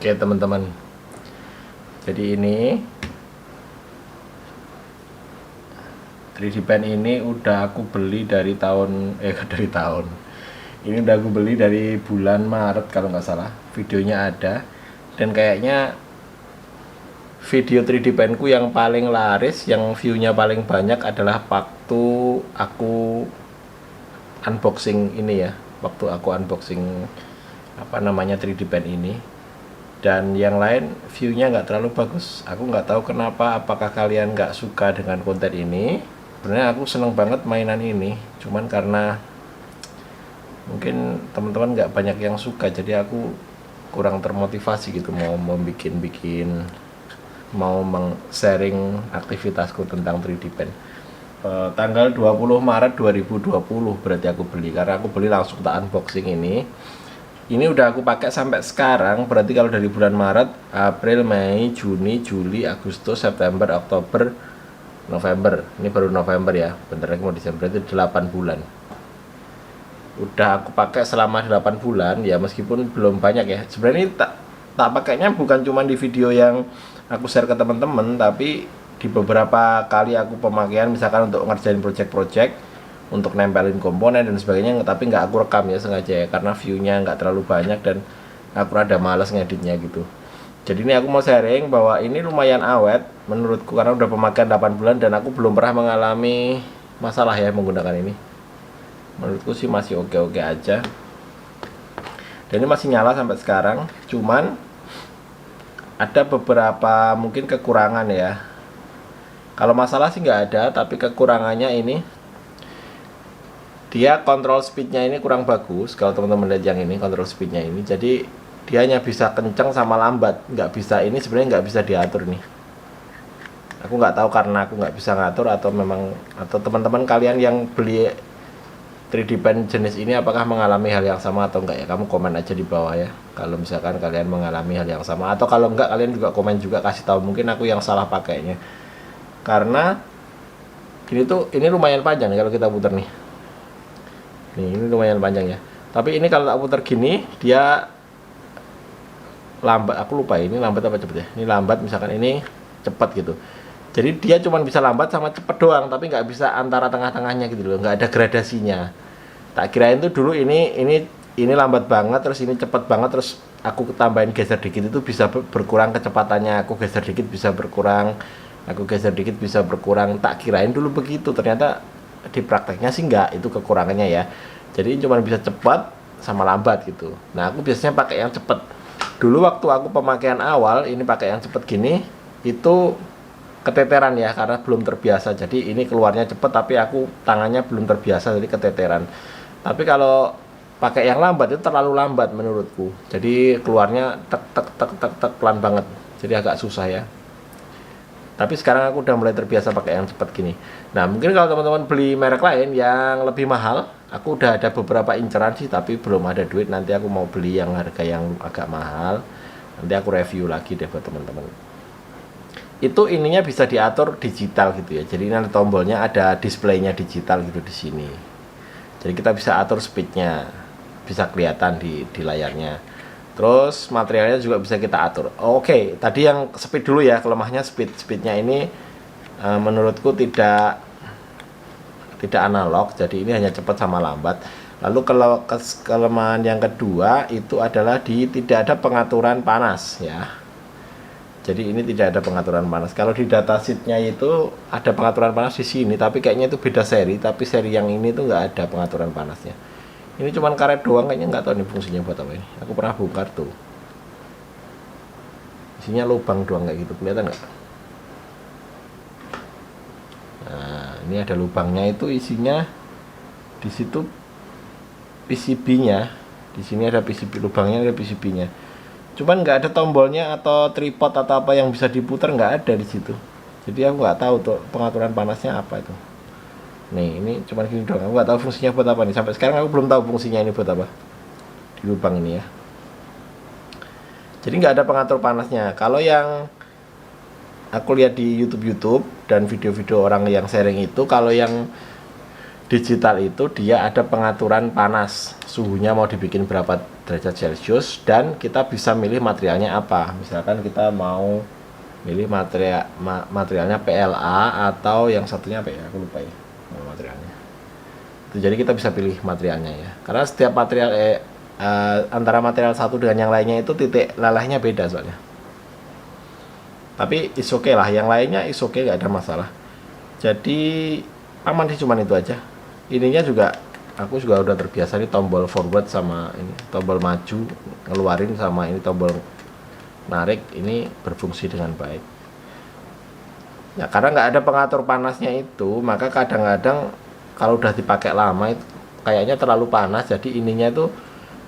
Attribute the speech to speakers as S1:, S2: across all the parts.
S1: Oke teman-teman, jadi ini 3D pen ini udah aku beli dari tahun ini udah aku beli dari bulan Maret kalau nggak salah. Videonya ada, dan kayaknya video 3D penku yang paling laris, yang viewnya paling banyak adalah waktu aku unboxing ini ya, waktu aku unboxing 3D pen ini. Dan yang lain viewnya nggak terlalu bagus. Aku nggak tahu kenapa, apakah kalian nggak suka dengan konten ini. Sebenarnya aku seneng banget mainan ini, cuman karena mungkin teman-teman nggak banyak yang suka, jadi aku kurang termotivasi gitu mau sharing aktivitasku tentang 3D pen. Tanggal 20 Maret 2020 berarti aku beli, karena aku beli langsung tak unboxing ini. Ini udah aku pakai sampai sekarang, berarti kalau dari bulan Maret, April, Mei, Juni, Juli, Agustus, September, Oktober, November. Ini baru November ya, bentar lagi mau Desember, itu 8 bulan. Udah aku pakai selama 8 bulan ya, meskipun belum banyak ya. Sebenarnya ini tak pakainya bukan cuma di video yang aku share ke teman-teman, tapi di beberapa kali aku pemakaian, misalkan untuk ngerjain project-project, untuk nempelin komponen dan sebagainya, tapi nggak aku rekam ya sengaja ya, karena viewnya nggak terlalu banyak dan aku rada males ngeditnya gitu. Jadi ini aku mau sharing bahwa ini lumayan awet menurutku, karena udah pemakaian 8 bulan dan aku belum pernah mengalami masalah ya menggunakan ini. Menurutku sih masih oke-oke aja, dan ini masih nyala sampai sekarang. Cuman ada beberapa mungkin kekurangan ya. Kalau masalah sih nggak ada, tapi kekurangannya ini, dia kontrol speednya ini kurang bagus. Kalau teman-teman lihat yang ini, kontrol speednya ini, jadi dia hanya bisa kenceng sama lambat, nggak bisa, ini sebenarnya nggak bisa diatur nih. Aku nggak tahu karena aku nggak bisa ngatur, atau memang, atau teman-teman kalian yang beli 3D pen jenis ini apakah mengalami hal yang sama atau enggak ya. Kamu komen aja di bawah ya kalau misalkan kalian mengalami hal yang sama, atau kalau enggak kalian juga komen juga, kasih tahu mungkin aku yang salah pakainya. Karena ini lumayan panjang nih kalau kita putar nih. Ini lumayan panjang ya. Tapi ini kalau tak putar gini dia lambat. Aku lupa ini lambat apa cepet ya. Ini lambat, misalkan ini cepat gitu. Jadi dia cuma bisa lambat sama cepet doang, tapi nggak bisa antara tengah-tengahnya gitu loh. Nggak ada gradasinya. Tak kirain tuh dulu ini lambat banget, terus ini cepet banget, terus aku tambahin geser dikit itu bisa berkurang kecepatannya. Aku geser dikit bisa berkurang. Aku geser dikit bisa berkurang. Tak kirain dulu begitu. Ternyata di prakteknya sih enggak, itu kekurangannya ya. Jadi cuma bisa cepat sama lambat gitu. Nah aku biasanya pakai yang cepat. Dulu waktu aku pemakaian awal ini pakai yang cepat gini, itu keteteran ya, karena belum terbiasa. Jadi ini keluarnya cepat, tapi aku tangannya belum terbiasa, jadi keteteran. Tapi kalau pakai yang lambat itu terlalu lambat menurutku. Jadi keluarnya tek tek tek tek tek pelan banget. Jadi agak susah ya. Tapi sekarang aku udah mulai terbiasa pakai yang cepat gini. Nah mungkin kalau teman-teman beli merek lain yang lebih mahal, aku udah ada beberapa inceran sih, tapi belum ada duit. Nanti aku mau beli yang harga yang agak mahal, nanti aku review lagi deh buat teman-teman. Itu ininya bisa diatur digital gitu ya, jadi nanti tombolnya ada displaynya digital gitu di sini. Jadi kita bisa atur speednya, bisa kelihatan di layarnya. Terus materialnya juga bisa kita atur. Oke, tadi yang speed dulu ya, kelemahnya speednya ini menurutku tidak analog, jadi ini hanya cepat sama lambat. Lalu kalau kelemahan yang kedua itu adalah tidak ada pengaturan panas ya. Jadi ini tidak ada pengaturan panas. Kalau di datasheetnya itu ada pengaturan panas di sini, tapi kayaknya itu beda seri. Tapi seri yang ini tuh nggak ada pengaturan panasnya. Ini cuman karet doang, kayaknya nggak tahu nih fungsinya buat apa ini. Aku pernah bongkar tuh. Isinya lubang doang kayak gitu, kelihatan nggak? Nah, ini ada lubangnya, itu isinya di situ PCB-nya. Di sini ada PCB, lubangnya ada PCB-nya. Cuman nggak ada tombolnya atau tripod atau apa yang bisa diputar, nggak ada di situ. Jadi aku nggak tahu tuh pengaturan panasnya apa itu. Nih ini cuma gini doang, aku nggak tahu fungsinya buat apa nih. Sampai sekarang aku belum tahu fungsinya ini buat apa di lubang ini ya. Jadi nggak ada pengatur panasnya. Kalau yang aku lihat di YouTube dan video-video orang yang sharing itu, kalau yang digital itu dia ada pengaturan panas, suhunya mau dibikin berapa derajat Celcius, dan kita bisa milih materialnya apa. Misalkan kita mau milih materialnya PLA atau yang satunya apa ya, aku lupa ya materialnya. Jadi kita bisa pilih materialnya ya, karena setiap material antara material satu dengan yang lainnya itu titik lelehnya beda soalnya. Tapi is okay lah, yang lainnya is okay, nggak ada masalah. Jadi aman sih, cuman itu aja. Ininya juga aku juga udah terbiasa nih, tombol forward sama ini tombol maju ngeluarin, sama ini tombol narik ini berfungsi dengan baik ya, karena nggak ada pengatur panasnya itu, maka kadang-kadang kalau udah dipakai lama itu kayaknya terlalu panas, jadi ininya itu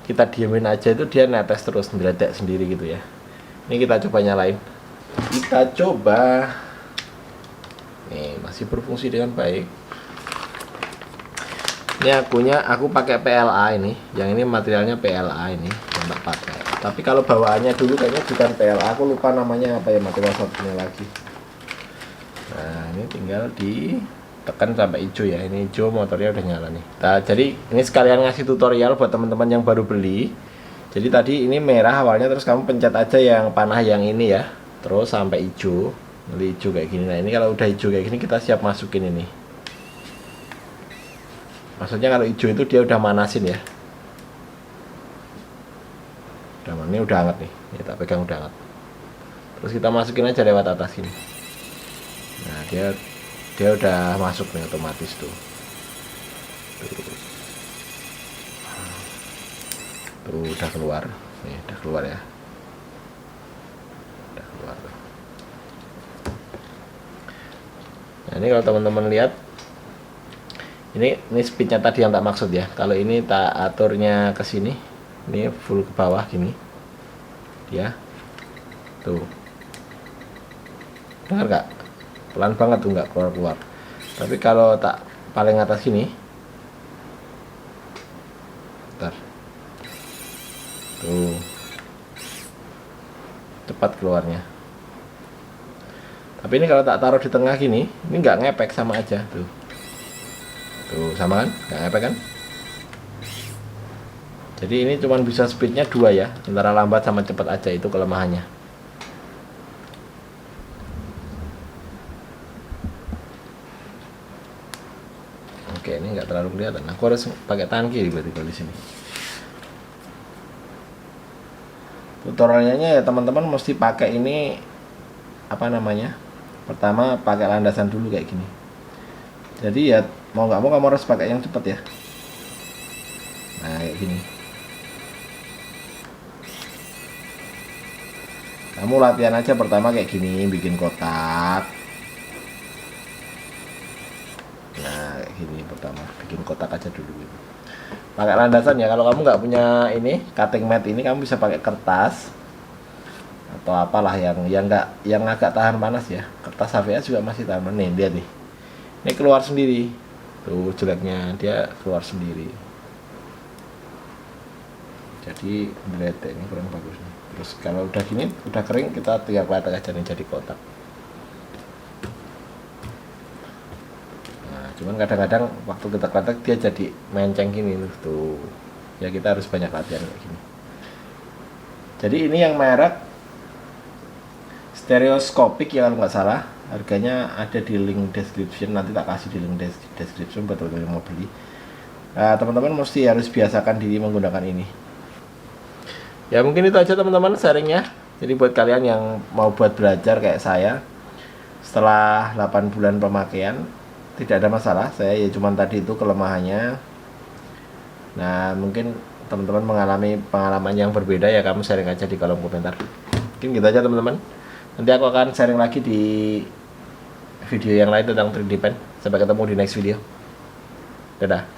S1: kita diemin aja, itu dia netes terus, ngeledek sendiri gitu ya. Ini kita coba nyalain, kita coba nih, masih berfungsi dengan baik. Ini aku pakai PLA ini, yang ini materialnya PLA ini yang tak pakai. Tapi kalau bawaannya dulu kayaknya bukan PLA, aku lupa namanya apa ya, material satunya lagi. Nah ini tinggal ditekan sampai hijau ya, ini hijau, motornya udah nyala nih. Nah, jadi ini sekalian ngasih tutorial buat teman-teman yang baru beli. Jadi tadi ini merah awalnya, terus kamu pencet aja yang panah yang ini ya, terus sampai hijau, nanti hijau kayak gini. Nah ini kalau udah hijau kayak gini kita siap masukin ini. Maksudnya kalau hijau itu dia udah manasin ya. Ini udah hangat nih, ya, tak pegang udah hangat. Terus kita masukin aja lewat atas sini. Nah dia udah masuk nih otomatis tuh. Tuh udah keluar, nih udah keluar ya. Udah keluar. Nah ini kalau teman-teman lihat, ini speednya tadi yang tak maksud ya. Kalau ini tak aturnya ke sini, ini full ke bawah gini dia tuh, dengar nggak, pelan banget tuh, nggak keluar. Tapi kalau tak paling atas sini, bentar, tuh cepat keluarnya. Tapi ini kalau tak taruh di tengah gini, ini nggak ngepek, sama aja tuh sama kan, nggak ngepek kan. Jadi ini cuma bisa speednya 2 ya, antara lambat sama cepat aja, itu kelemahannya. Oke, ini nggak terlalu kelihatan. Aku harus pakai tangan kiri berarti kalau di sini. Tutorialnya ya teman-teman mesti pakai ini, apa namanya? Pertama pakai landasan dulu kayak gini. Jadi ya mau nggak mau kamu harus pakai yang cepat ya. Nah kayak gini. Kamu latihan aja pertama kayak gini, bikin kotak. Nah kayak gini pertama, bikin kotak aja dulu gitu. Pakai landasan ya. Kalau kamu nggak punya ini cutting mat ini, kamu bisa pakai kertas atau apalah yang agak tahan panas ya. Kertas HVA juga masih tahan. Nih lihat nih, ini keluar sendiri tuh, jeleknya dia keluar sendiri. Jadi meletek, ini kurang bagus nih. Terus kalau udah gini, udah kering, kita tinggal kletek aja nih jadi kotak. Nah cuman kadang-kadang waktu kita kletek dia jadi menceng gini tuh. Ya kita harus banyak latihan kayak gini. Jadi ini yang merek stereoscopic ya kalau nggak salah. Harganya ada di link description, nanti tak kasih di link description buat teman-teman yang mau beli. Nah, teman-teman mesti harus biasakan diri menggunakan ini. Ya mungkin itu aja teman-teman sharingnya. Jadi buat kalian yang mau buat belajar kayak saya, setelah 8 bulan pemakaian tidak ada masalah. Saya ya cuman tadi itu kelemahannya. Nah mungkin teman-teman mengalami pengalaman yang berbeda ya, kamu sharing aja di kolom komentar. Mungkin gitu aja teman-teman. Nanti aku akan sharing lagi di video yang lain tentang 3D pen. Sampai ketemu di next video. Dadah.